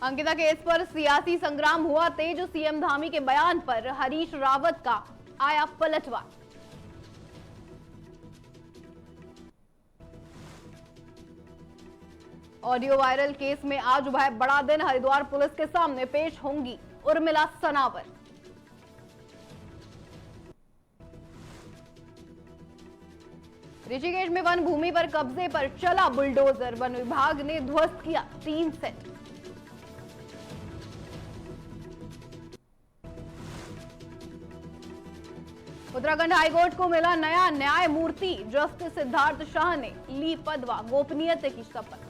Ankita case पर सियासी संग्राम हुआ तेज। सीएम धामी के बयान पर हरीश रावत का आया पलटवार। ऑडियो वायरल केस में आज सुबह बड़ा दिन। हरिद्वार पुलिस के सामने पेश होंगी उर्मिला सनावर। ऋषिकेश में वन भूमि पर कब्जे पर चला बुलडोजर। वन विभाग ने ध्वस्त किया 3 सेट। उत्तराखंड हाईकोर्ट को मिला नया न्यायमूर्ति। जस्टिस सिद्धार्थ शाह ने ली पद व गोपनीयता की शपथ।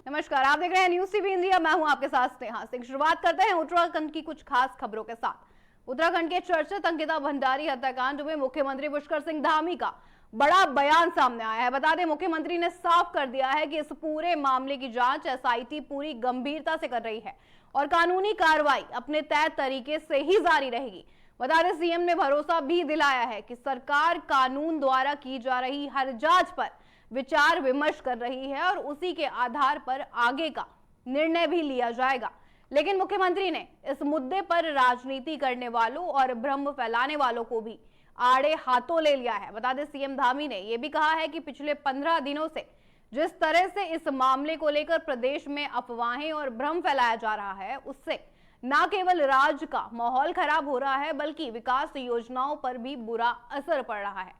नमस्कार, आप देख रहे हैं न्यूज़ टीवी इंडिया। मैं हूं आपके साथ स्नेहा सिंह। शुरुआत करते हैं उत्तराखंड की कुछ खास खबरों के साथ। उत्तराखंड के चर्चित अंकिता भंडारी हत्याकांड में मुख्यमंत्री पुष्कर सिंह धामी का बड़ा बयान सामने आया है। बता दें, मुख्यमंत्री ने साफ कर दिया है कि इस पूरे मामले की जांच एसआईटी पूरी गंभीरता से कर रही है और कानूनी कार्रवाई अपने तय तरीके से ही जारी रहेगी। बता दें, सीएम ने भरोसा भी दिलाया है कि सरकार कानून द्वारा की जा रही हर जांच पर विचार विमर्श कर रही है और उसी के आधार पर आगे का निर्णय भी लिया जाएगा। लेकिन मुख्यमंत्री ने इस मुद्दे पर राजनीति करने वालों और भ्रम फैलाने वालों को भी आड़े हाथों ले लिया है। बता दें, सीएम धामी ने यह भी कहा है कि पिछले 15 दिनों से जिस तरह से इस मामले को लेकर प्रदेश में अफवाहें और भ्रम फैलाया जा रहा है, उससे न केवल राज्य का माहौल खराब हो रहा है बल्कि विकास योजनाओं पर भी बुरा असर पड़ रहा है।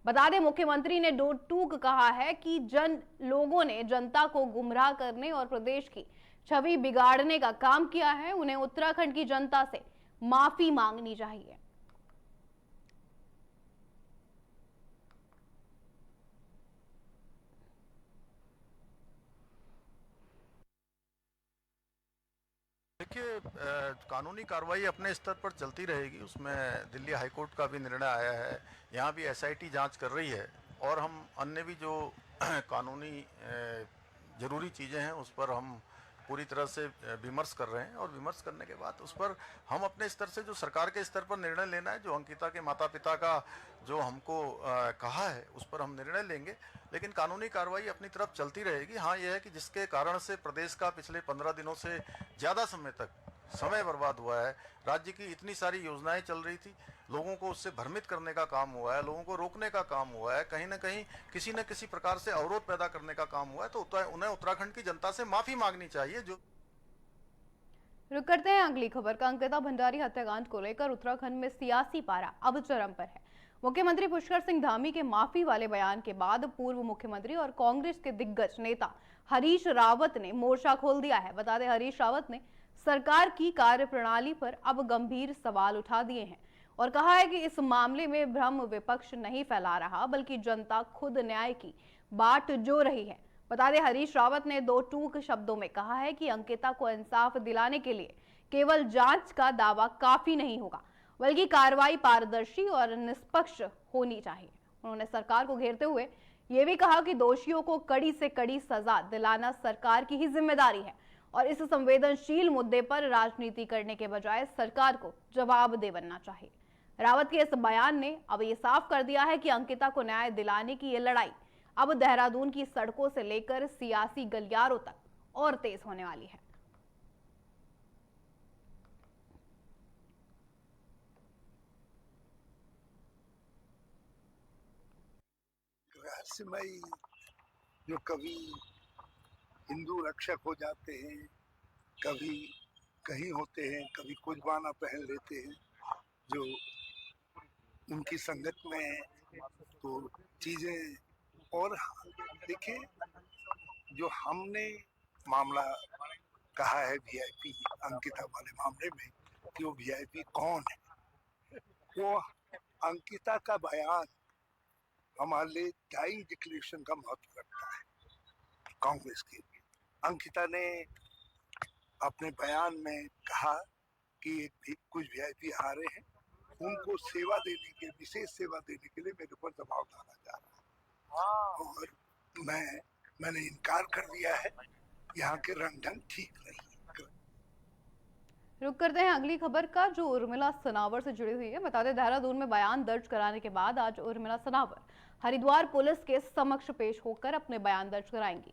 बता दें, मुख्यमंत्री ने दो टूक कहा है कि लोगों ने जनता को गुमराह करने और प्रदेश की छवि बिगाड़ने का काम किया है। उन्हें उत्तराखंड की जनता से माफी मांगनी चाहिए। देखिए, कानूनी कार्रवाई अपने स्तर पर चलती रहेगी। उसमें दिल्ली हाईकोर्ट का भी निर्णय आया है, यहाँ भी एसआईटी जांच कर रही है और हम अन्य भी जो कानूनी ज़रूरी चीज़ें हैं उस पर हम पूरी तरह से विमर्श कर रहे हैं और विमर्श करने के बाद उस पर हम अपने स्तर से जो सरकार के स्तर पर निर्णय लेना है, जो अंकिता के माता पिता का जो हमको कहा है उस पर हम निर्णय लेंगे। लेकिन कानूनी कार्रवाई अपनी तरफ चलती रहेगी। हाँ, यह है कि जिसके कारण से प्रदेश का पिछले 15 दिनों से ज़्यादा समय तक समय बर्बाद हुआ है, राज्य की इतनी सारी योजनाएं चल रही थी, लोगों को उससे भ्रमित करने का काम हुआ है, लोगों को रोकने का काम हुआ है, कहीं ना कहीं किसी न किसी प्रकार से अवरोध पैदा करने का काम हुआ है, तो उन्हें उत्तराखंड की जनता से माफी मांगनी चाहिए। जो रुक करते हैं अगली खबर का। अंकिता भंडारी हत्याकांड को लेकर उत्तराखंड में सियासी पारा अब चरम पर है। मुख्यमंत्री पुष्कर सिंह धामी के माफी वाले बयान के बाद पूर्व मुख्यमंत्री और कांग्रेस के दिग्गज नेता हरीश रावत ने मोर्चा खोल दिया है। बता दें, हरीश रावत ने सरकार की कार्यप्रणाली पर अब गंभीर सवाल उठा दिए हैं और कहा है कि इस मामले में भ्रम विपक्ष नहीं फैला रहा बल्कि जनता खुद न्याय की बाट जो रही है। बता दें, हरीश रावत ने दो टूक शब्दों में कहा है कि अंकिता को इंसाफ दिलाने के लिए केवल जांच का दावा काफी नहीं होगा बल्कि कार्रवाई पारदर्शी और निष्पक्ष होनी चाहिए। उन्होंने सरकार को घेरते हुए यह भी कहा कि दोषियों को कड़ी से कड़ी सजा दिलाना सरकार की ही जिम्मेदारी है और इस संवेदनशील मुद्दे पर राजनीति करने के बजाय सरकार को जवाबदेह बनना चाहिए। रावत के इस बयान ने अब ये साफ कर दिया है कि अंकिता को न्याय दिलाने की ये लड़ाई अब देहरादून की सड़कों से लेकर सियासी गलियारों तक और तेज होने वाली है। रहस्यमयी जो कभी हिंदू रक्षक हो जाते हैं, कभी कहीं होते हैं, कभी कुछ बाना पहन लेते हैं, जो उनकी संगत में तो चीजें। और देखिए, जो हमने मामला कहा है वीआईपी अंकिता वाले मामले में कि वो वीआईपी कौन है, वो अंकिता का बयान हमारे लिए डाइंग डिक्लेरेशन का महत्व रखता है। कांग्रेस के अंकिता ने अपने बयान में कहा कि कुछ वीआईपी आ रहे हैं, उनको सेवा देने के विशेष सेवा देने के लिए मेरे ऊपर दबाव डाला जा रहा है और मैंने इनकार कर दिया है। यहाँ के रंग ढंग ठीक नहीं। रुक करते हैं अगली खबर का, जो उर्मिला सनावर से जुड़ी हुई है। बता दें, देहरादून में बयान दर्ज कराने के बाद आज उर्मिला सनावर हरिद्वार पुलिस के समक्ष पेश होकर अपने बयान दर्ज कराएंगी।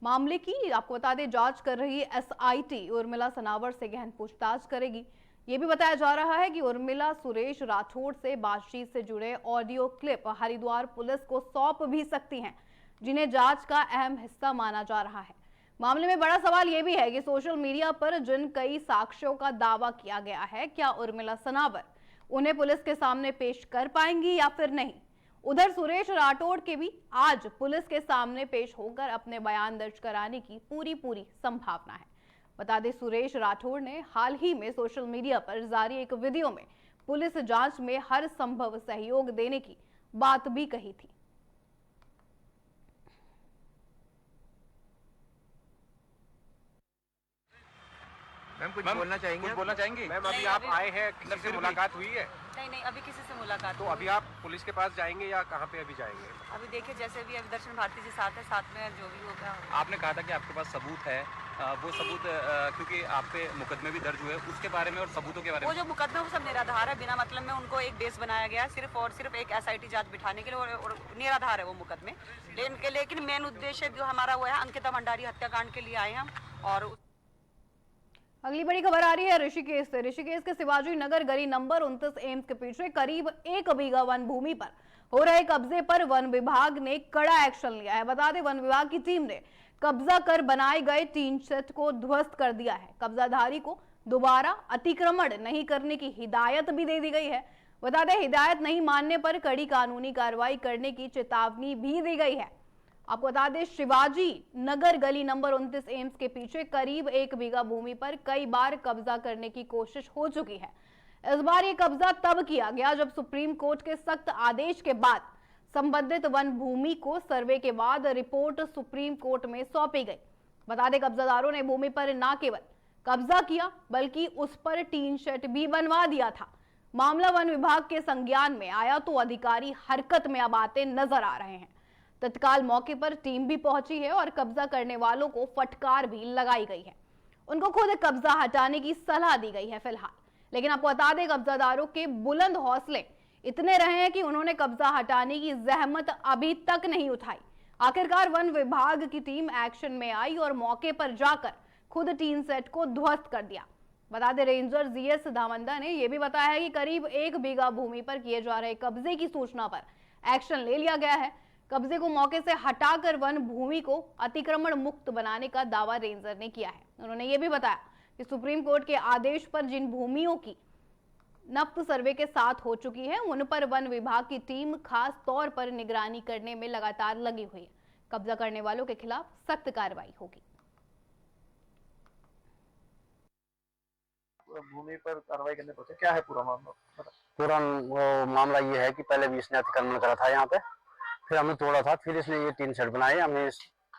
मामले की आपको बता दें, जांच कर रही एसआईटी उर्मिला सनावर से गहन पूछताछ करेगी। ये भी बताया जा रहा है कि उर्मिला सुरेश राठौड़ से बातचीत से जुड़े ऑडियो क्लिप हरिद्वार पुलिस को सौंप भी सकती हैं, जिन्हें जांच का अहम हिस्सा माना जा रहा है। मामले में बड़ा सवाल यह भी है कि सोशल मीडिया पर जिन कई साक्ष्यों का दावा किया गया है, क्या उर्मिला सनावर उन्हें पुलिस के सामने पेश कर पाएंगी या फिर नहीं। उधर सुरेश राठौड़ के भी आज पुलिस के सामने पेश होकर अपने बयान दर्ज कराने की पूरी संभावना है। बता दें, सुरेश राठौड़ ने हाल ही में सोशल मीडिया पर जारी एक वीडियो में पुलिस जांच में हर संभव सहयोग देने की बात भी कही थी। मैम कुछ बोलना चाहेंगे? कुछ बोलना चाहेंगी? मैम अभी आप आए हैं, किसी से मुलाकात हुई है? नहीं, अभी किसी से मुलाकात तो नहीं अभी आप पुलिस के पास जाएंगे या कहाँ पे अभी जाएंगे? अभी देखिए, जैसे भी अभी दर्शन भारती जी साथ है, साथ में जो भी होगा। आपने कहा था कि आपके पास सबूत है, वो सबूत क्योंकि आप पे मुकदमे भी दर्ज हुए, उसके बारे में और सबूतों के बारे में। वो जो मुकदमे वो सब निराधार है, बिना मतलब में उनको एक बेस बनाया गया सिर्फ और सिर्फ एक एसआईटी जांच बिठाने के लिए, और निराधार है वो मुकदमे। लेकिन मेन उद्देश्य जो हमारा वो है, अंकिता भंडारी हत्याकांड के लिए आए हम। और अगली बड़ी खबर आ रही है ऋषिकेश से। ऋषिकेश के शिवाजी नगर गली नंबर 29 एम्स के पीछे करीब 1 बीघा वन भूमि पर हो रहे कब्जे पर वन विभाग ने कड़ा एक्शन लिया है। बता दें, वन विभाग की टीम ने कब्जा कर बनाए गए टीन शेड को ध्वस्त कर दिया है। कब्जाधारी को दोबारा अतिक्रमण नहीं करने की हिदायत भी दे दी गई है। बता दें, हिदायत नहीं मानने पर कड़ी कानूनी कार्रवाई करने की चेतावनी भी दी गई है। आपको बता दें, शिवाजी नगर गली नंबर 29 एम्स के पीछे करीब 1 बीघा भूमि पर कई बार कब्जा करने की कोशिश हो चुकी है। इस बार ये कब्जा तब किया गया जब सुप्रीम कोर्ट के सख्त आदेश के बाद संबंधित वन भूमि को सर्वे के बाद रिपोर्ट सुप्रीम कोर्ट में सौंपी गई। बता दें, कब्जादारों ने भूमि पर न केवल कब्जा किया बल्कि उस पर टीन शेड भी बनवा दिया था। मामला वन विभाग के संज्ञान में आया तो अधिकारी हरकत में अब आते नजर आ रहे हैं। तत्काल मौके पर टीम भी पहुंची है और कब्जा करने वालों को फटकार भी लगाई गई है। उनको खुद कब्जा हटाने की सलाह दी गई है फिलहाल। लेकिन आपको बता दें, कब्जादारों के बुलंद हौसले इतने रहे हैं कि उन्होंने कब्जा हटाने की जहमत अभी तक नहीं उठाई। आखिरकार वन विभाग की टीम एक्शन में आई और मौके पर जाकर खुद टीन सेट को ध्वस्त कर दिया। बता दें, रेंजर जीएस धामंदा ने यह भी बताया है कि करीब 1 बीघा भूमि पर किए जा रहे कब्जे की सूचना पर एक्शन ले लिया गया है। कब्जे को मौके से हटाकर वन भूमि को अतिक्रमण मुक्त बनाने का दावा रेंजर ने किया है। उन्होंने ये भी बताया कि सुप्रीम कोर्ट के आदेश पर जिन भूमियों की नफ्त सर्वे के साथ हो चुकी है, उन पर वन विभाग की टीम खास तौर पर निगरानी करने में लगातार लगी हुई है। कब्जा करने वालों के खिलाफ सख्त कार्रवाई होगी। भूमि पर कार्रवाई करने पहुंचे, क्या है पूरा मामला? पूरा मामला ये है कि पहले भी इसने अतिक्रमण करा था यहाँ पे, फिर हमने तोड़ा था, फिर इसने ये टीन शेड बनाए, हमने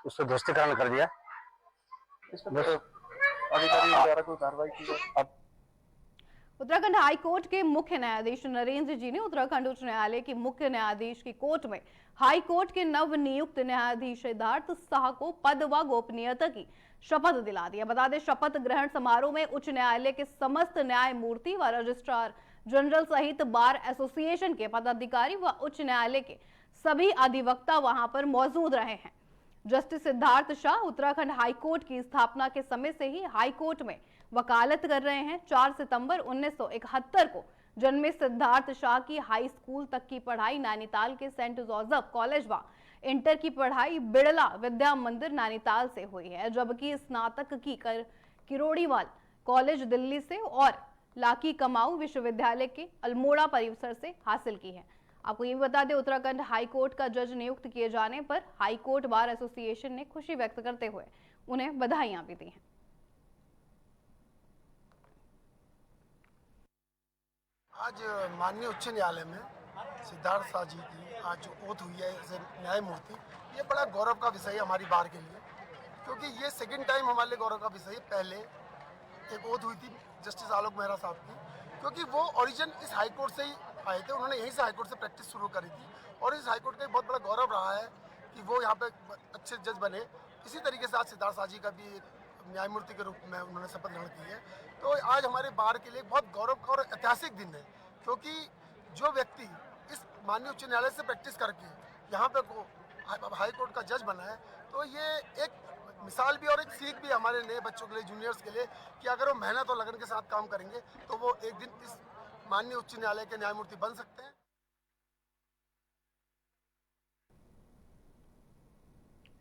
उसको ध्वस्तीकरण कर दिया। अधिकारी द्वारा कोई कार्रवाई की जाए? उत्तराखंड हाई कोर्ट के मुख्य न्यायाधीश नरेंद्र जी ने उत्तराखंड उच्च न्यायालय के मुख्य न्यायाधीश की कोर्ट में हाई कोर्ट के नव नियुक्त न्यायाधीश सिद्धार्थ शाह को पद व गोपनीयता की शपथ दिला दिया। बता दें, शपथ ग्रहण समारोह में उच्च न्यायालय के समस्त न्यायमूर्ति व रजिस्ट्रार जनरल सहित बार एसोसिएशन के पदाधिकारी व उच्च न्यायालय के सभी अधिवक्ता वहां पर मौजूद रहे हैं। जस्टिस सिद्धार्थ शाह उत्तराखंड हाईकोर्ट की स्थापना के समय से ही हाईकोर्ट में वकालत कर रहे हैं। 4 सितंबर 1971 को जन्मे सिद्धार्थ शाह की हाई स्कूल तक की पढ़ाई नैनीताल के सेंट जोसेफ कॉलेज व इंटर की पढ़ाई बिड़ला विद्या मंदिर नैनीताल से हुई है, जबकि स्नातक की किरोड़ीवाल कॉलेज दिल्ली से और लाकी कमाऊ विश्वविद्यालय के अल्मोड़ा परिसर से हासिल की है। आपको ये भी बता दें, उत्तराखंड हाईकोर्ट का जज नियुक्त किए जाने पर हाईकोर्ट बार एसोसिएशन ने खुशी व्यक्त करते हुए उन्हें बधाइयां भी दी हैं। आज माननीय उच्च न्यायालय में सिद्धार्थ शाह जी की आज जो ओथ हुई है एज न्यायमूर्ति, ये बड़ा गौरव का विषय है हमारी बार के लिए, क्योंकि ये सेकंड टाइम हमारे लिए गौरव का विषय है। पहले एक ओथ हुई थी जस्टिस आलोक मेहरा साहब की, क्योंकि वो ओरिजिन इस हाईकोर्ट से ही आए थे, उन्होंने यहीं से हाईकोर्ट से प्रैक्टिस शुरू करी थी और इस हाईकोर्ट का बहुत बड़ा गौरव रहा है कि वो यहाँ पे अच्छे जज बने। इसी तरीके से आज सिद्धार्थ शाह जी का भी न्यायमूर्ति के रूप में उन्होंने शपथ ग्रहण की है। तो आज हमारे बार के लिए बहुत गौरव का और ऐतिहासिक दिन है, क्योंकि जो व्यक्ति इस माननीय उच्च न्यायालय से प्रैक्टिस करके यहाँ पे हाई कोर्ट का जज बना है, तो ये एक मिसाल भी और एक सीख भी हमारे नए बच्चों के लिए, जूनियर्स के लिए, कि अगर वो मेहनत और लगन के साथ काम करेंगे तो वो एक दिन इस माननीय उच्च न्यायालय के न्यायमूर्ति बन सकते हैं।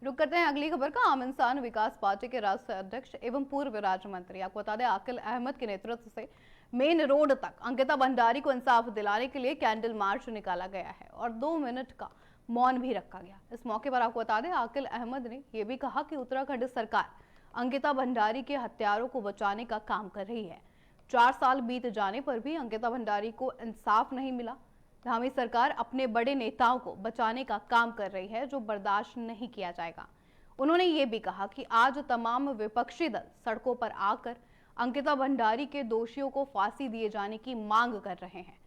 रुक करते हैं अगली खबर का। आम इंसान विकास पार्टी के राष्ट्रीय अध्यक्ष एवं पूर्व राज्य मंत्री, आपको बता दें, आकिल अहमद के नेतृत्व से मेन रोड तक अंकिता भंडारी को इंसाफ दिलाने के लिए कैंडल मार्च निकाला गया है और 2 मिनट का मौन भी रखा गया। इस मौके पर आपको बता दें, आकिल अहमद ने यह भी कहा कि उत्तराखंड सरकार अंकिता भंडारी के हत्यारों को बचाने का काम कर रही है। 4 साल बीत जाने पर भी अंकिता भंडारी को इंसाफ नहीं मिला। धामी सरकार अपने बड़े नेताओं को बचाने का काम कर रही है, जो बर्दाश्त नहीं किया जाएगा। उन्होंने ये भी कहा कि आज तमाम विपक्षी दल सड़कों पर आकर अंकिता भंडारी के दोषियों को फांसी दिए जाने की मांग कर रहे हैं,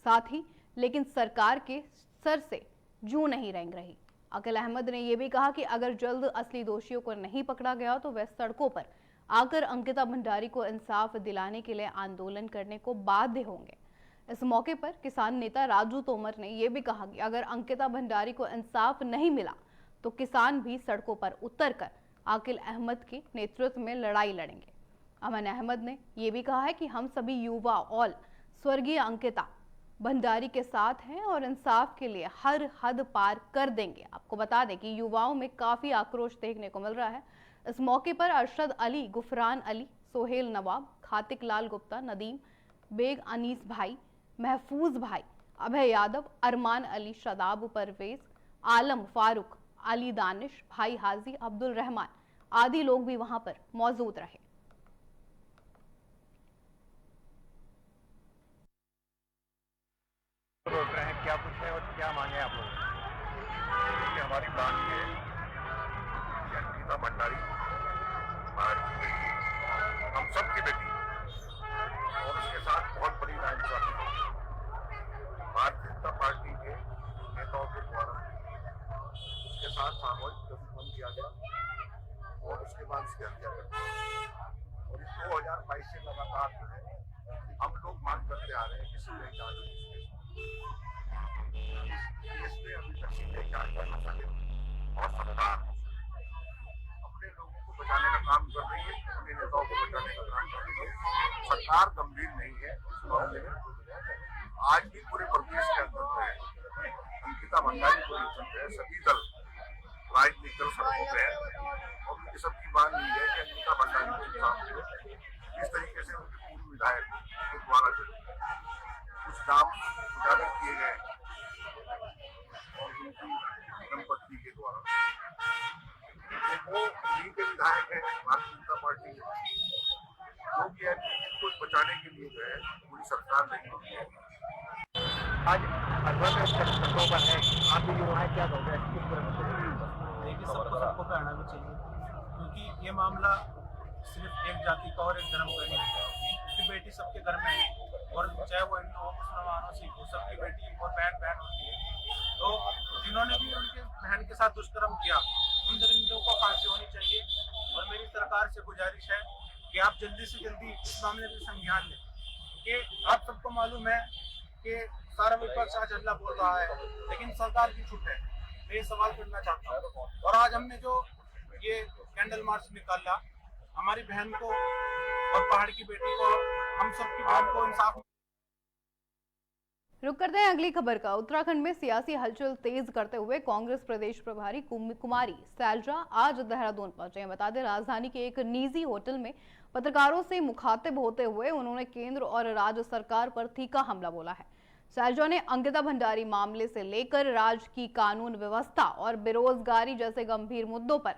साथ ही लेकिन सरकार के सर से जूं नहीं रेंग रही। आकिल अहमद ने यह भी कहा कि अगर जल्द असली दोषियों को नहीं पकड़ा गया तो वे सड़कों पर आकर अंकिता भंडारी को इंसाफ दिलाने के लिए आंदोलन करने को बाध्य होंगे। इस मौके पर किसान नेता राजू तोमर ने यह भी कहा कि अगर अंकिता भंडारी को इंसाफ नहीं मिला तो किसान भी सड़कों पर उतरकर आकिल अहमद के नेतृत्व में लड़ाई लड़ेंगे। अमन अहमद ने यह भी कहा है कि हम सभी युवा और स्वर्गीय अंकिता भंडारी के साथ हैं और इंसाफ के लिए हर हद पार कर देंगे। आपको बता दें कि युवाओं में काफी आक्रोश देखने को मिल रहा है। इस मौके पर अरशद अली, गुफरान अली, सोहेल नवाब, खातिक लाल गुप्ता, नदीम बेग, अनीस भाई, महफूज भाई, अभय यादव, अरमान अली, शदाब परवेज, आलम फारूक, अली दानिश, भाई हाजी, अब्दुल रहमान आदि लोग भी वहां पर मौजूद रहे। क्या पूछे और क्या मांगे आप लोग? हमारी मांग है कि अंकिता भंडारी हम सब की बेटी और उसके साथ बहुत बड़ी नाइंसाफी भारतीय जनता पार्टी के नेताओं के द्वारा उसके साथ सामूहिक दफन किया गया और उसके बाद उसकी हत्या कर दी। और 2022 से लगातार जो है हम लोग मांग करते आ रहे हैं कि सीबीआई जांच इसमें अभी तक सीबीआई जांच करना चाहिए और सरकार अपने लोगों को बचाने का काम कर रही है, अपने नेताओं को बचाने का काम कर रही है। सरकार गंभीर नहीं है इस मामले में। आज भी पूरे प्रदेश के अंदर जो है अंकिता भंडारी को लेकर सभी दल राजनीतिक दल सड़कों पे है और उनकी सबकी मांग यही है कि अंकिता भंडारी को इंसाफ मिले। इस तरीके से उनके पूर्व विधायक के द्वारा जो कुछ नाम उजागर किए गए और उनकी धर्मपत्नी के द्वारा, वो उन्हीं के विधायक है भारतीय जनता पार्टी के, जो भी है इनको बचाने के लिए जो है पूरी सरकार नहीं होती है। आज अरबन सड़कों पर है, आप भी युवा है, क्या कहोगे? देखिए, सबको सड़कों पर आना भी चाहिए, क्योंकि ये मामला सिर्फ एक जाति का और एक धर्म का नहीं है, क्योंकि बेटी सबके घर में है और चाहे वो हिंदू हो, मुसलमान हो, सिख हो, सबकी बेटी और बहन होती है। तो जिन्होंने भी उनके बहन के साथ दुष्कर्म किया, उन दरिंदों को फांसी होनी चाहिए। और मेरी सरकार से गुजारिश है कि आप जल्दी से जल्दी इस मामले में संज्ञान लें, कि आप सबको मालूम है कि सारा विपक्ष आज हल्ला बोल रहा है, लेकिन सरकार की छूट है। मैं ये सवाल करना चाहता हूँ। और आज हमने जो ये कैंडल मार्च निकाला, हमारी बहन को और पहाड़ की बेटी को, हम सबकी बहन को इंसाफ। रुक करते हैं अगली खबर का। उत्तराखंड में सियासी हलचल तेज करते हुए कांग्रेस प्रदेश प्रभारी कुमारी सैलजा आज देहरादून पहुंचे हैं। बता दें, राजधानी के एक निजी होटल में पत्रकारों से मुखातिब होते हुए उन्होंने केंद्र और राज्य सरकार पर तीखा हमला बोला है। सैलजा ने अंकिता भंडारी मामले से लेकर राज्य की कानून व्यवस्था और बेरोजगारी जैसे गंभीर मुद्दों पर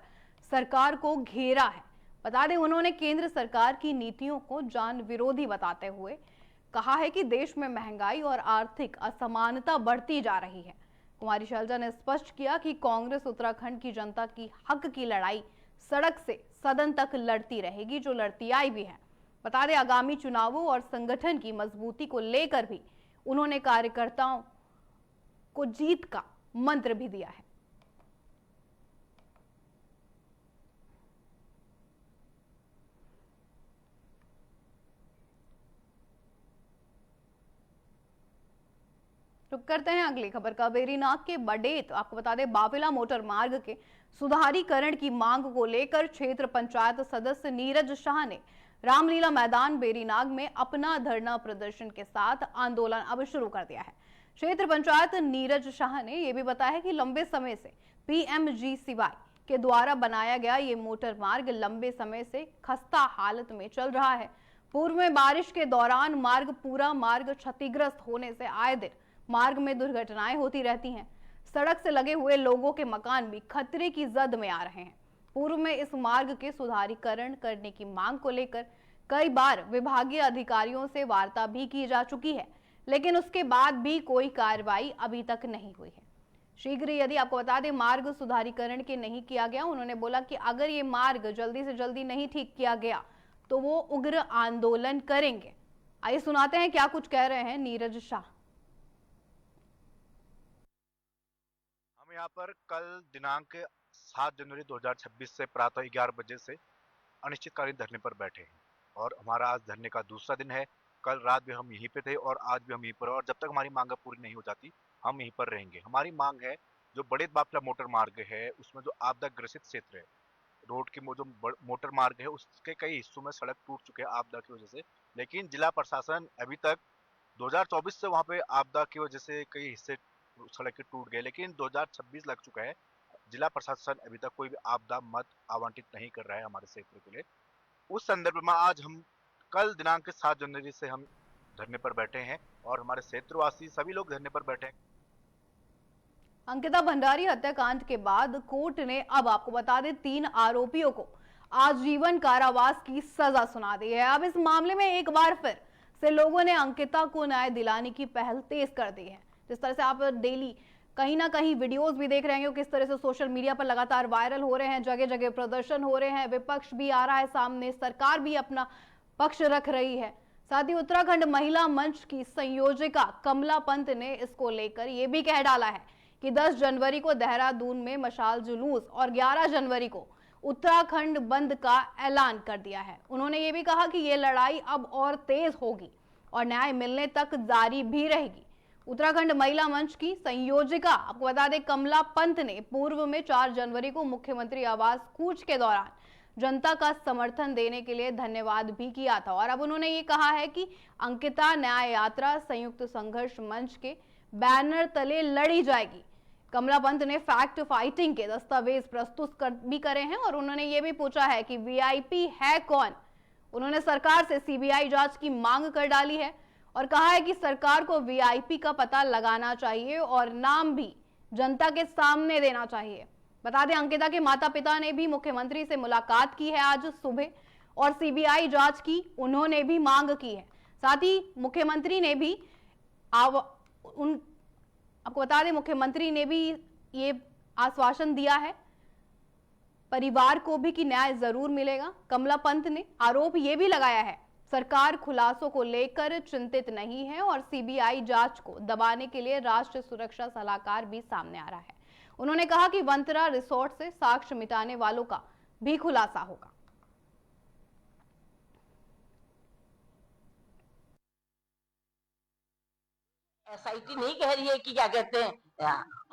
सरकार को घेरा है। बता दें, उन्होंने केंद्र सरकार की नीतियों को जन विरोधी बताते हुए कहा है कि देश में महंगाई और आर्थिक असमानता बढ़ती जा रही है। कुमारी सैलजा ने स्पष्ट किया कि कांग्रेस उत्तराखंड की जनता की हक की लड़ाई सड़क से सदन तक लड़ती रहेगी, जो लड़ती आई भी है। बता दें, आगामी चुनावों और संगठन की मजबूती को लेकर भी उन्होंने कार्यकर्ताओं को जीत का मंत्र भी दिया है। रुक करते हैं अगली खबर का। बेरीनाग के बडेत, आपको बता दें, बाफिला मोटर मार्ग के सुधारीकरण की मांग को लेकर क्षेत्र पंचायत सदस्य नीरज शाह ने रामलीला मैदान बेरीनाग में अपना धरना प्रदर्शन के साथ आंदोलन अब शुरू कर दिया है। क्षेत्र पंचायत नीरज शाह ने यह भी बताया कि लंबे समय से PMGCY के द्वारा बनाया गया ये मोटर मार्ग लंबे समय से खस्ता हालत में चल रहा है। पूर्व में बारिश के दौरान पूरा मार्ग क्षतिग्रस्त होने से आए दिन मार्ग में दुर्घटनाएं होती रहती हैं। सड़क से लगे हुए लोगों के मकान भी खतरे की जद में आ रहे हैं। पूर्व में इस मार्ग के सुधारीकरण करने की मांग को लेकर कई बार विभागीय अधिकारियों से वार्ता भी की जा चुकी है, लेकिन उसके बाद भी कोई कार्रवाई अभी तक नहीं हुई है। शीघ्र यदि आपको बता दें मार्ग सुधारीकरण के नहीं किया गया, उन्होंने बोला कि अगर ये मार्ग जल्दी से जल्दी नहीं ठीक किया गया तो वो उग्र आंदोलन करेंगे। आइए सुनाते हैं क्या कुछ कह रहे हैं नीरज शाह। हम यहाँ पर कल दिनांक 7 जनवरी 2026 से प्रातः 11 बजे से अनिश्चितकालीन धरने पर बैठे हैं और हमारा आज धरने का दूसरा दिन है। कल रात भी हम यहीं पे थे और आज भी हम यहीं पर, और जब तक हमारी मांग पूरी नहीं हो जाती हम यहीं पर रहेंगे। हमारी मांग है जो बड़े बाफला मोटर मार्ग है उसमें जो आपदा ग्रसित क्षेत्र है, रोड की जो मोटर मार्ग है उसके कई हिस्सों में सड़क टूट चुके हैं आपदा की वजह से, लेकिन जिला प्रशासन अभी तक 2024 से वहाँ पे आपदा की वजह से कई हिस्से सड़क के टूट गए, लेकिन 2026 लग चुका है। जिला प्रशासन अभी तक कोई भी आपदा मत आवंटित नहीं कर रहा है हमारे क्षेत्र के लिए। उस संदर्भ में आज हम कल दिनांक 7 जनवरी से हम धरने पर बैठे हैं और हमारे क्षेत्रवासी सभी लोग धरने पर बैठे हैं। अंकिता भंडारी हत्याकांड के बाद कोर्ट ने अब आपको बता दें 3 आरोपियों को आजीवन कारावास की सजा सुना दी है। अब इस मामले में एक बार फिर से लोगों ने अंकिता को न्याय दिलाने की पहल तेज कर दी है। जिस तरह से आप डेली कहीं ना कहीं वीडियोस भी देख रहे हैं किस तरह से सोशल मीडिया पर लगातार वायरल हो रहे हैं, जगह जगह प्रदर्शन हो रहे हैं, विपक्ष भी आ रहा है सामने, सरकार भी अपना पक्ष रख रही है। साथ ही उत्तराखंड महिला मंच की संयोजिका कमला पंत ने इसको लेकर यह भी कह डाला है कि 10 जनवरी को देहरादून में मशाल जुलूस और 11 जनवरी को उत्तराखंड बंद का ऐलान कर दिया है। उन्होंने ये भी कहा कि ये लड़ाई अब और तेज होगी और न्याय मिलने तक जारी भी रहेगी। उत्तराखंड महिला मंच की संयोजिका आपको बता दें कमला पंत ने पूर्व में 4 जनवरी को मुख्यमंत्री आवास कूच के दौरान जनता का समर्थन देने के लिए धन्यवाद भी किया था और अब उन्होंने ये कहा है कि अंकिता न्याय यात्रा संयुक्त संघर्ष मंच के बैनर तले लड़ी जाएगी। कमला पंत ने फैक्ट फाइटिंग के दस्तावेज प्रस्तुत भी करे हैं और उन्होंने ये भी पूछा है कि वीआईपी है कौन। उन्होंने सरकार से सीबीआई जांच की मांग कर डाली है और कहा है कि सरकार को वीआईपी का पता लगाना चाहिए और नाम भी जनता के सामने देना चाहिए। बता दें अंकिता के माता पिता ने भी मुख्यमंत्री से मुलाकात की है आज सुबह और सीबीआई जांच की उन्होंने भी मांग की है। साथ ही मुख्यमंत्री ने भी आपको बता दें मुख्यमंत्री ने भी ये आश्वासन दिया है परिवार को भी कि न्याय जरूर मिलेगा। कमला पंत ने आरोप ये भी लगाया है सरकार खुलासों को लेकर चिंतित नहीं है और सीबीआई जांच को दबाने के लिए राष्ट्रीय सुरक्षा सलाहकार भी सामने आ रहा है। उन्होंने कहा कि वंतरा रिसोर्ट से साक्ष्य मिटाने वालों का भी खुलासा होगा। एसआईटी नहीं कह रही है कि क्या कहते हैं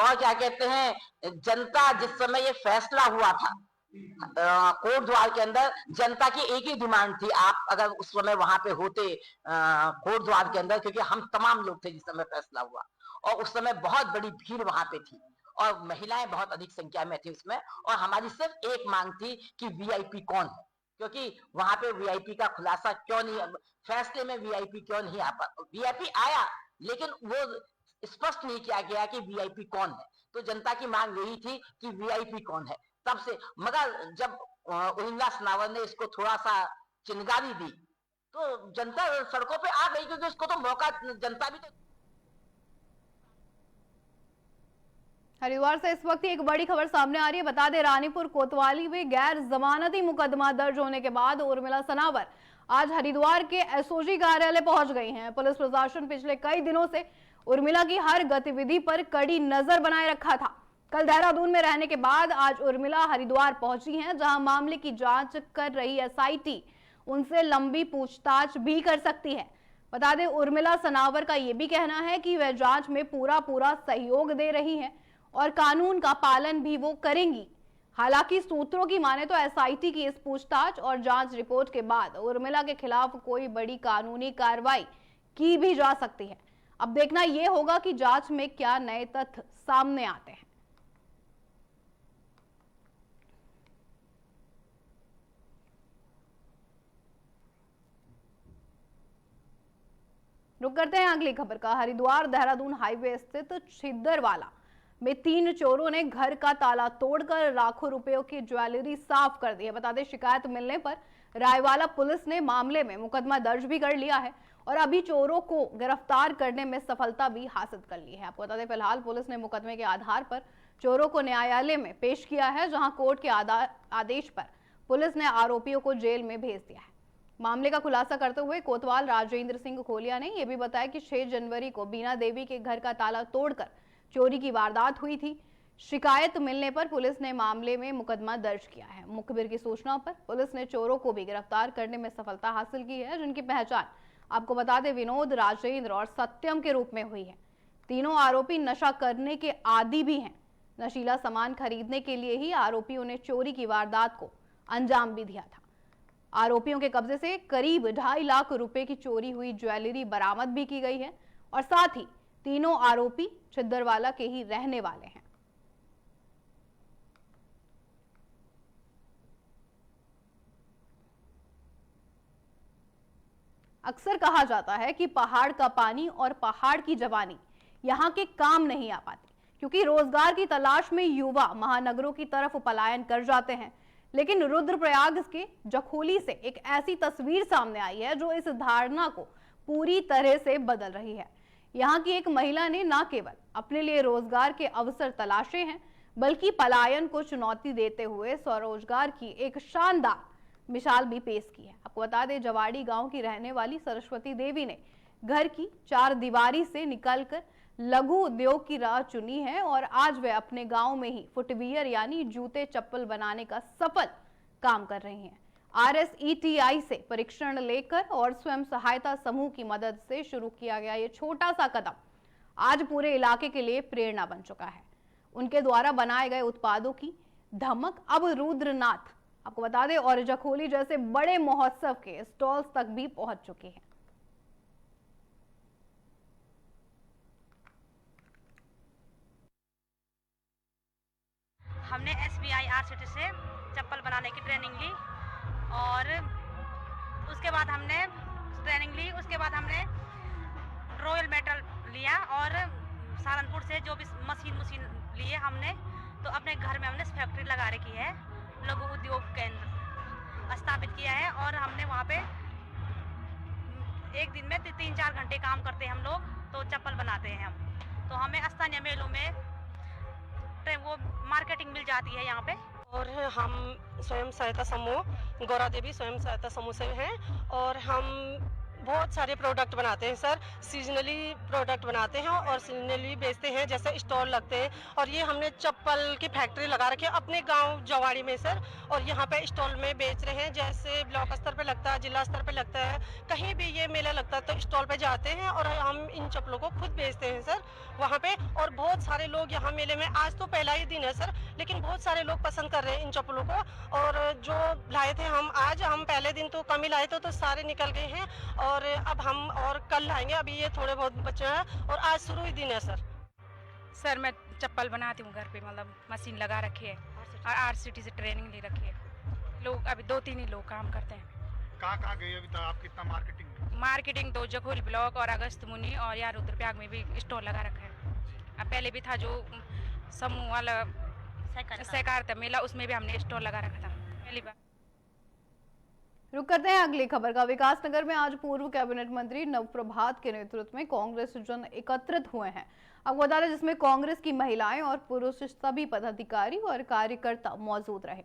और क्या कहते हैं जनता जिस समय ये फैसला हुआ था कोर्ट द्वार के अंदर जनता की एक ही डिमांड थी, आप अगर उस समय वहां पे होते कोर्ट द्वार के अंदर, क्योंकि हम तमाम लोग थे जिस समय फैसला हुआ और उस समय बहुत बड़ी भीड़ वहां पे थी और महिलाएं बहुत अधिक संख्या में थी उसमें, और हमारी सिर्फ एक मांग थी कि वीआईपी कौन है, क्योंकि वहां पे वीआईपी का खुलासा क्यों नहीं, फैसले में वीआईपी क्यों नहीं आ पा, वीआईपी आया लेकिन वो स्पष्ट नहीं किया गया कि वीआईपी कौन है। तो जनता की मांग यही थी कि वीआईपी कौन है तब से, मगर जब उर्मिला सनावर ने इसको थोड़ा सा चिंगारी दी तो जनता सड़कों पे आ गई, क्योंकि उसको तो मौका जनता भी तो। हरिद्वार से इस वक्त एक बड़ी खबर सामने आ रही है। बता दें रानीपुर कोतवाली में गैर जमानती मुकदमा दर्ज होने के बाद उर्मिला सनावर आज हरिद्वार के एसओजी कार्यालय पहुंच गई हैं। पुलिस प्रशासन पिछले कई दिनों से उर्मिला की हर गतिविधि पर कड़ी नजर बनाए रखा था। कल देहरादून में रहने के बाद आज उर्मिला हरिद्वार पहुंची हैं, जहां मामले की जांच कर रही एसआईटी उनसे लंबी पूछताछ भी कर सकती है। बता दें उर्मिला सनावर का यह भी कहना है कि वह जांच में पूरा सहयोग दे रही हैं और कानून का पालन भी वो करेंगी। हालांकि सूत्रों की माने तो एसआईटी की इस पूछताछ और जांच रिपोर्ट के बाद उर्मिला के खिलाफ कोई बड़ी कानूनी कार्रवाई की भी जा सकती है। अब देखना यह होगा कि जांच में क्या नए तथ्य सामने आते हैं। रुक करते हैं अगली खबर का। हरिद्वार देहरादून हाईवे स्थित छिद्दरवाला में 3 चोरों ने घर का ताला तोड़कर लाखों रुपयों की ज्वेलरी साफ कर दी है। बता दें शिकायत मिलने पर रायवाला पुलिस ने मामले में मुकदमा दर्ज भी कर लिया है और अभी चोरों को गिरफ्तार करने में सफलता भी हासिल कर ली है। आपको बता दें फिलहाल पुलिस ने मुकदमे के आधार पर चोरों को न्यायालय में पेश किया है, जहां कोर्ट के आदेश पर पुलिस ने आरोपियों को जेल में भेज दिया है। मामले का खुलासा करते हुए कोतवाल राजेंद्र सिंह खोलिया ने यह भी बताया कि 6 जनवरी को बीना देवी के घर का ताला तोड़कर चोरी की वारदात हुई थी। शिकायत मिलने पर पुलिस ने मामले में मुकदमा दर्ज किया है। मुखबिर की सूचना पर पुलिस ने चोरों को भी गिरफ्तार करने में सफलता हासिल की है, जिनकी पहचान आपको बता दें विनोद, राजेंद्र और सत्यम के रूप में हुई है। तीनों आरोपी नशा करने के आदी भी हैं। नशीला सामान खरीदने के लिए ही आरोपियों ने चोरी की वारदात को अंजाम भी दिया था। आरोपियों के कब्जे से करीब 2.5 लाख रुपए की चोरी हुई ज्वेलरी बरामद भी की गई है और साथ ही तीनों आरोपी छिद्दरवाला के ही रहने वाले हैं। अक्सर कहा जाता है कि पहाड़ का पानी और पहाड़ की जवानी यहाँ के काम नहीं आ पाती, क्योंकि रोजगार की तलाश में युवा महानगरों की तरफ पलायन कर जाते हैं। लेकिन रुद्रप्रयाग के जखोली से एक ऐसी तस्वीर सामने आई है जो इस धारणा को पूरी तरह से बदल रही है। यहाँ की एक महिला ने न केवल अपने लिए रोजगार के अवसर तलाशे हैं, बल्कि पलायन को चुनौती देते हुए स्वरोजगार की एक शानदार मिसाल भी पेश की है। आपको बता दें जवाड़ी गांव की रहने वाली सरस्वती देवी ने घर की 4 दीवारी से निकलकर लघु उद्योग की राह चुनी है और आज वे अपने गांव में ही फुटवियर यानी जूते चप्पल बनाने का सफल काम कर रही हैं। RSETI से परीक्षण लेकर और स्वयं सहायता समूह की मदद से शुरू किया गया ये छोटा सा कदम आज पूरे इलाके के लिए प्रेरणा बन चुका है। उनके द्वारा बनाए गए उत्पादों की धमक अब रुद्रनाथ, आपको बता दें, और जखोली जैसे बड़े महोत्सव के स्टॉल्स तक भी पहुंच चुकी है। हमने SBI RCT से चप्पल बनाने की ट्रेनिंग ली और उसके बाद हमने रॉयल मेटल लिया और सहारनपुर से जो भी मशीन लिए हमने, तो अपने घर में हमने फैक्ट्री लगा रखी है, लघु उद्योग केंद्र स्थापित किया है और हमने वहाँ पे एक दिन में 3-4 घंटे काम करते हैं हम लोग, तो चप्पल बनाते हैं हम। तो हमें स्थानीय मेलों में वो मार्केटिंग मिल जाती है यहाँ पे। और हम स्वयं सहायता समूह गौरा देवी स्वयं सहायता समूह से हैं और हम बहुत सारे प्रोडक्ट बनाते हैं सर। सीजनली प्रोडक्ट बनाते हैं और सीजनली बेचते हैं, जैसे स्टॉल लगते हैं। और ये हमने चप्पल की फैक्ट्री लगा रखी है अपने गांव जवाड़ी में सर, और यहाँ पे स्टॉल में बेच रहे हैं। जैसे ब्लॉक स्तर पे लगता है, जिला स्तर पे लगता है, कहीं भी ये मेला लगता है तो स्टॉल पे जाते हैं और हम इन चप्पलों को खुद बेचते हैं सर वहाँ पे। और बहुत सारे लोग यहाँ मेले में, आज तो पहला ही दिन है सर, लेकिन बहुत सारे लोग पसंद कर रहे हैं इन चप्पलों को। और जो लाए थे हम पहले दिन तो कम ही लाए थे, तो सारे निकल गए हैं और अब हम और कल लाएंगे। अभी ये थोड़े बहुत बचे हैं और आज शुरू ही दिन है सर। मैं चप्पल बनाती हूँ घर पे, मतलब मशीन लगा रखी है और RCT से ट्रेनिंग ले रखी है। लोग अभी 2-3 ही लोग काम करते हैं। कहाँ गए अभी तक आप? कितना मार्केटिंग तो जखोली ब्लॉक और अगस्त मुनि और यार रुद्रप्रयाग में भी स्टॉल लगा रखा है। अब पहले भी था जो समूह वाला सहकारिता मेला, उसमें भी हमने स्टॉल लगा रखा था पहली बार। रुक करते हैं अगली खबर का। विकासनगर में आज पूर्व कैबिनेट मंत्री नवप्रभात के नेतृत्व में कांग्रेस जन एकत्रित हुए हैं। आपको बता दें जिसमें कांग्रेस की महिलाएं और पुरुष सभी पदाधिकारी और कार्यकर्ता मौजूद रहे।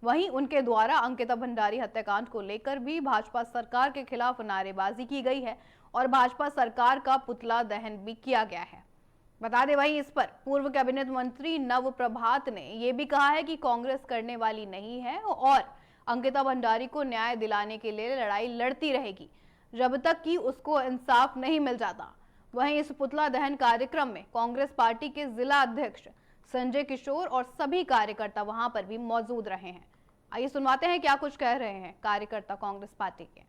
वहीं उनके द्वारा अंकिता भंडारी हत्याकांड को लेकर भी भाजपा सरकार के खिलाफ नारेबाजी की गई है और भाजपा सरकार का पुतला दहन भी किया गया है। बता दें वहीं इस पर पूर्व कैबिनेट मंत्री नवप्रभात ने यह भी कहा है कि कांग्रेस करने वाली नहीं है और अंकिता भंडारी को न्याय दिलाने के लिए लड़ाई लड़ती रहेगी। जब तक कि उसको इंसाफ नहीं मिल जाता। वहीं इस पुतला दहन कार्यक्रम में कांग्रेस पार्टी के जिला अध्यक्ष संजय किशोर और सभी कार्यकर्ता वहां पर भी मौजूद रहे हैं। आइए सुनवाते हैं क्या कुछ कह रहे हैं कार्यकर्ता कांग्रेस पार्टी के।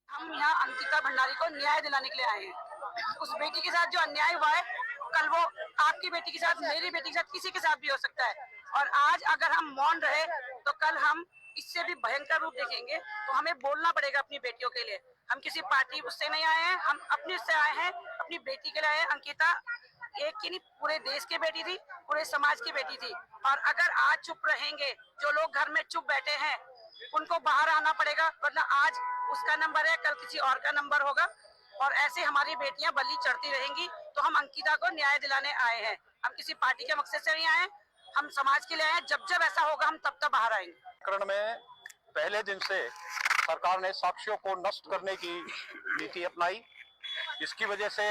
हम यहाँ अंकिता भंडारी को न्याय दिलाने के लिए आए हैं। उस बेटी के साथ जो अन्याय हुआ है, कल वो आपकी बेटी के साथ, मेरी बेटी के साथ, किसी के साथ भी हो सकता है। और आज अगर हम मौन रहे तो कल हम इससे भी भयंकर रूप देखेंगे। तो हमें बोलना पड़ेगा अपनी बेटियों के लिए। हम किसी पार्टी उससे नहीं आए हैं, हम अपने उससे आए हैं, अपनी बेटी के लिए आए हैं। अंकिता एक की नहीं, पूरे देश की बेटी थी, पूरे समाज की बेटी थी। और अगर आज चुप रहेंगे, जो लोग घर में चुप बैठे हैं उनको बाहर आना पड़ेगा, वरना आज उसका नंबर है, कल किसी और का नंबर होगा और ऐसे हमारी बेटियां बलि चढ़ती रहेंगी। तो हम अंकिता को न्याय दिलाने आए हैं। हम किसी पार्टी के मकसद से नहीं आए, हम समाज के लिए आए। जब जब ऐसा होगा हम तब तब बाहर आएंगे। प्रकरण में पहले दिन से सरकार ने साक्ष्यों को नष्ट करने की नीति अपनाई। इसकी वजह से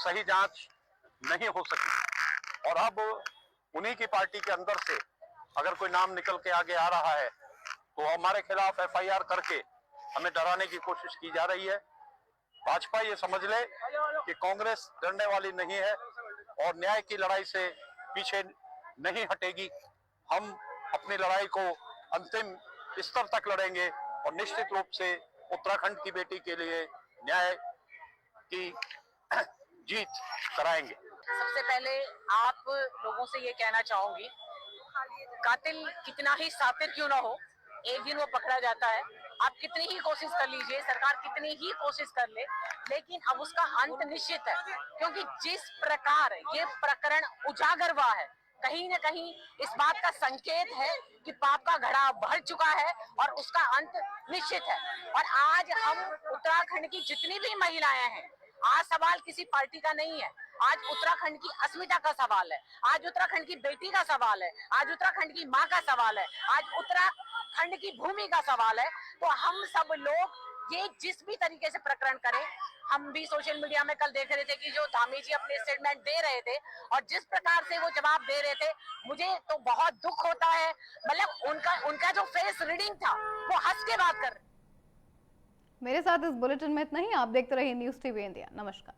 सही जांच नहीं हो सकी और अब उन्हीं की पार्टी के अंदर से अगर कोई नाम निकल के आगे आ रहा है तो हमारे खिलाफ FIR करके हमें डराने की कोशिश की जा रही है। भाजपा ये समझ ले कि कांग्रेस डरने वाली नहीं है और न्याय की लड़ाई से पीछे नहीं हटेगी। हम अपनी लड़ाई को अंतिम स्तर तक लड़ेंगे और निश्चित रूप से उत्तराखंड की बेटी के लिए न्याय की जीत कराएंगे। सबसे पहले आप लोगों से ये कहना चाहूंगी, कातिल कितना ही सातिर क्यों ना हो, एक दिन वो पकड़ा जाता है। आप कितनी ही कोशिश कर लीजिए, सरकार कितनी ही कोशिश कर ले, लेकिन अब उसका अंत निश्चित है। क्योंकि जिस प्रकार ये प्रकरण उजागर हुआ है, कहीं न कहीं इस बात का संकेत है कि पाप का घड़ा भर चुका है और उसका अंत निश्चित है। और आज हम उत्तराखंड की जितनी भी महिलाएं हैं, आज सवाल किसी पार्टी का नहीं है, आज उत्तराखंड की अस्मिता का सवाल है, आज उत्तराखंड की बेटी का सवाल है, आज उत्तराखंड की माँ का सवाल है, आज उत्तराखंड की भूमि का सवाल है। तो हम सब लोग ये जिस भी तरीके से प्रकरण करें, हम भी सोशल मीडिया में कल देख रहे थे कि जो धामी जी अपने स्टेटमेंट दे रहे थे और जिस प्रकार से वो जवाब दे रहे थे, मुझे तो बहुत दुख होता है। मतलब उनका जो फेस रीडिंग था वो हंस के बात कर रहे। मेरे साथ इस बुलेटिन में इतना ही। आप देखते रहिए न्यूज़ टीवी इंडिया। नमस्कार।